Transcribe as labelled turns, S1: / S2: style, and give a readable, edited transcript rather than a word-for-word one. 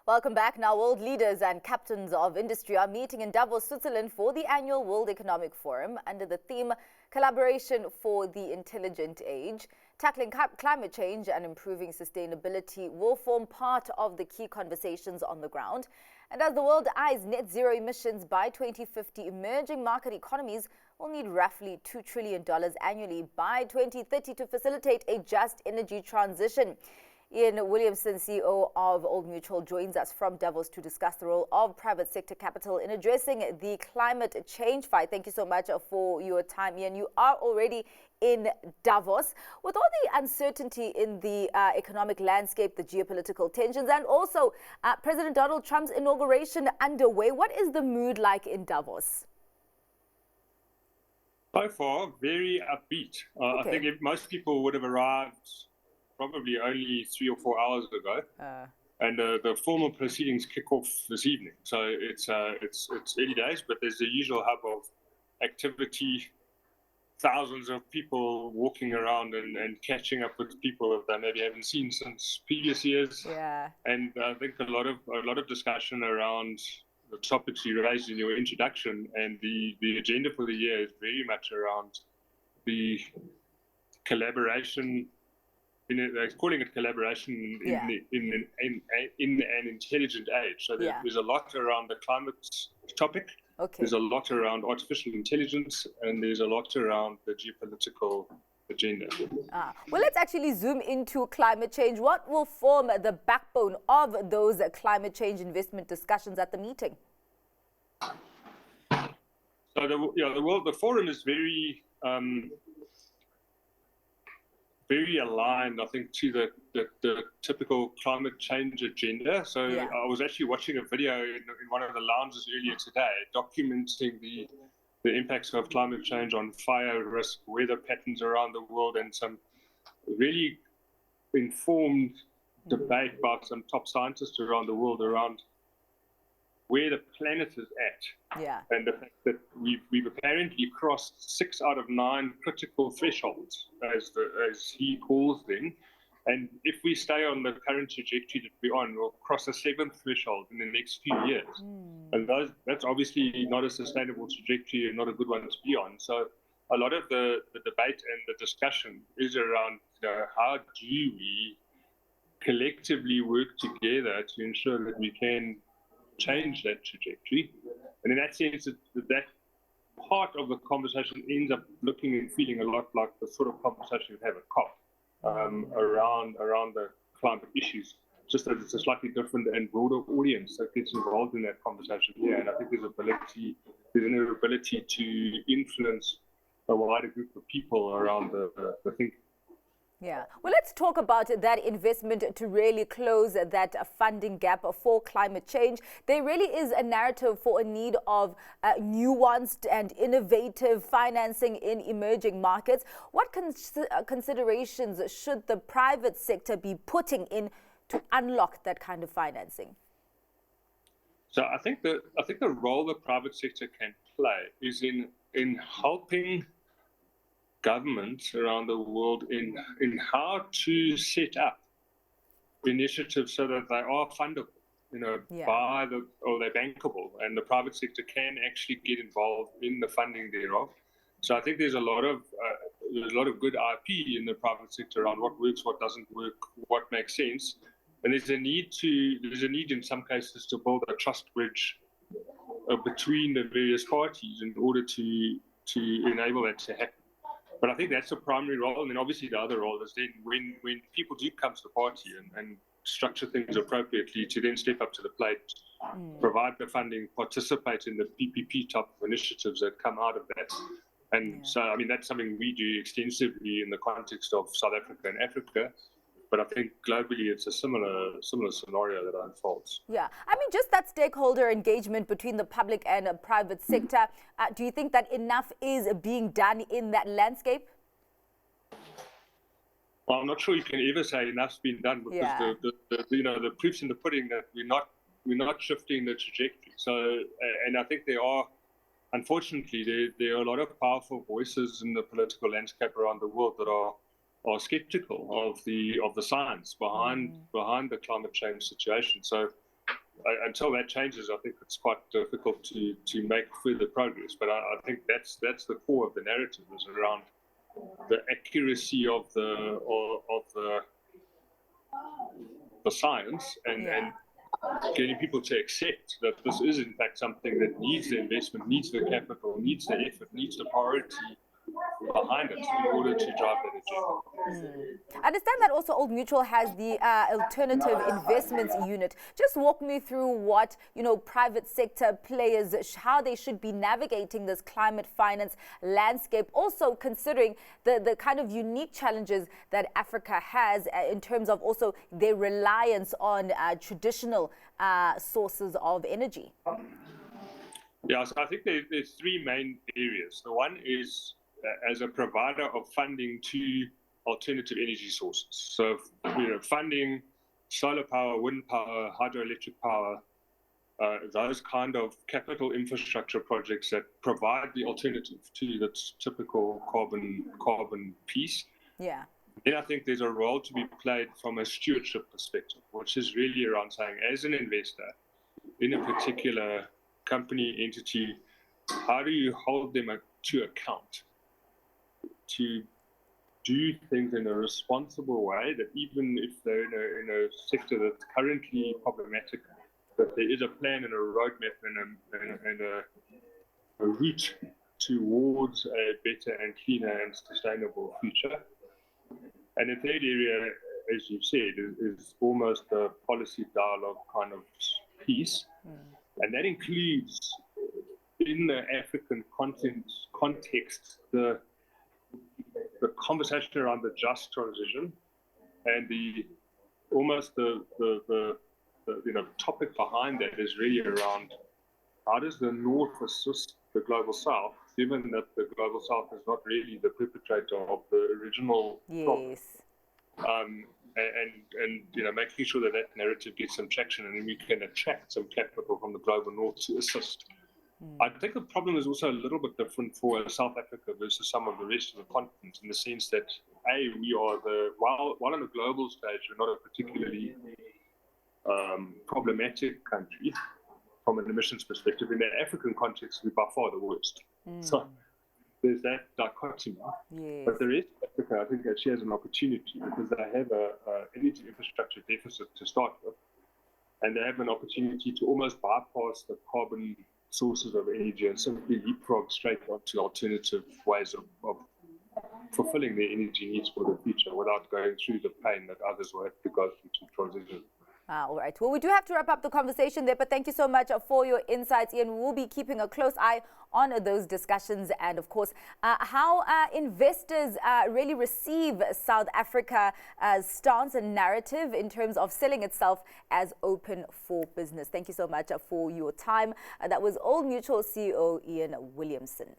S1: Welcome back. Now, world leaders and captains of industry are meeting in Davos, Switzerland for the annual World Economic Forum under the theme Collaboration for the Intelligent Age. Tackling climate change and improving sustainability will form part of the key conversations on the ground. And as the world eyes net zero emissions by 2050, emerging market economies will need roughly $2 trillion annually by 2030 to facilitate a just energy transition. Iain Williamson, CEO of Old Mutual, joins us from Davos to discuss the role of private sector capital in addressing the climate change fight. Thank you so much for your time, Iain. You are already in Davos. With all the uncertainty in the economic landscape, the geopolitical tensions, and also President Donald Trump's inauguration underway, what is the mood like in Davos?
S2: So far, very upbeat. I think most people would have arrived probably only 3 or 4 hours ago, and the formal proceedings kick off this evening. So it's early days, but there's the usual hub of activity, thousands of people walking around and catching up with people that they maybe haven't seen since previous years.
S1: Yeah.
S2: And I think a lot of discussion around the topics you raised in your introduction, and the agenda for the year is very much around the collaboration. They're calling it collaboration in an intelligent age. So there's a lot around the climate topic. There's a lot around artificial intelligence, and there's a lot around the geopolitical agenda.
S1: Well, let's actually zoom into climate change. What will form the backbone of those climate change investment discussions at the meeting?
S2: So the forum is very aligned, I think, to the typical climate change agenda. So I was actually watching a video in one of the lounges earlier today documenting the impacts of climate change on fire risk, weather patterns around the world, and some really informed debate by some top scientists around the world around where the planet is at. And the fact that we've apparently crossed 6 out of 9 critical thresholds, as he calls them. And if we stay on the current trajectory that we're on, we'll cross a 7th threshold in the next few years. And that's obviously not a sustainable trajectory and not a good one to be on. So a lot of the debate and the discussion is around how do we collectively work together to ensure that we can change that trajectory. And in that sense, that part of the conversation ends up looking and feeling a lot like the sort of conversation you have at COP around the climate issues, just that it's a slightly different and broader audience that gets involved in that conversation here. And I think there's an ability to influence a wider group of people around the thinking.
S1: Yeah. Well, let's talk about that investment to really close that funding gap for climate change. There really is a narrative for a need of nuanced and innovative financing in emerging markets. What considerations should the private sector be putting in to unlock that kind of financing?
S2: So I think the role the private sector can play is in helping governments around the world in how to set up initiatives so that they are fundable, or they're bankable, and the private sector can actually get involved in the funding thereof. So I think there's a lot of good IP in the private sector around what works, what doesn't work, what makes sense, and there's a need in some cases to build a trust bridge between the various parties in order to enable that to happen. But I think that's the primary role, and then obviously the other role is then when people do come to the party and structure things appropriately, to then step up to the plate, provide the funding, participate in the PPP type of initiatives that come out of that. And so, I mean, that's something we do extensively in the context of South Africa and Africa. But I think globally it's a similar scenario that unfolds.
S1: Yeah, I mean, just that stakeholder engagement between the public and private sector. Do you think that enough is being done in that landscape?
S2: Well, I'm not sure you can ever say enough's been done, because the proof's in the pudding that we're not shifting the trajectory. So, and I think unfortunately, there are a lot of powerful voices in the political landscape around the world that are skeptical of the science behind the climate change situation. So until that changes, I think it's quite difficult to make further progress. But I think that's the core of the narrative, is around the accuracy of the science and getting people to accept that this is in fact something that needs the investment, needs the capital, needs the effort, needs the priority behind it in order to drive that agenda.
S1: I understand that also Old Mutual has the alternative investments unit. Just walk me through what, private sector players, how they should be navigating this climate finance landscape, also considering the kind of unique challenges that Africa has in terms of also their reliance on traditional sources of energy.
S2: Yeah, so I think there's three main areas. The one is as a provider of funding to alternative energy sources. So, funding solar power, wind power, hydroelectric power, those kind of capital infrastructure projects that provide the alternative to the typical carbon piece.
S1: Yeah.
S2: Then I think there's a role to be played from a stewardship perspective, which is really around saying, as an investor in a particular company entity, how do you hold them to account to do things in a responsible way, that even if they're in a sector that's currently problematic, that there is a plan and a roadmap and a route towards a better and cleaner and sustainable future. And the third area, as you've said, is almost a policy dialogue kind of piece. And that includes, in the African context, the conversation around the just transition, and the topic behind that is really around how does the North assist the Global South, given that the Global South is not really the perpetrator of the original problem. And making sure that narrative gets some traction, and then we can attract some capital from the Global North to assist. I think the problem is also a little bit different for South Africa versus some of the rest of the continent, in the sense that, we are while on the global stage, we're not a particularly problematic country from an emissions perspective. In the African context, we're by far the worst. So there's that dichotomy.
S1: Yes.
S2: But the rest of Africa, I think, actually has an opportunity, because they have an energy infrastructure deficit to start with, and they have an opportunity to almost bypass the carbon sources of energy and simply leapfrog straight onto alternative ways of fulfilling their energy needs for the future without going through the pain that others will have to go through to transition.
S1: All right. Well, we do have to wrap up the conversation there, but thank you so much for your insights, Iain. We'll be keeping a close eye on those discussions, and of course, how investors really receive South Africa's stance and narrative in terms of selling itself as open for business. Thank you so much for your time. That was Old Mutual CEO Iain Williamson.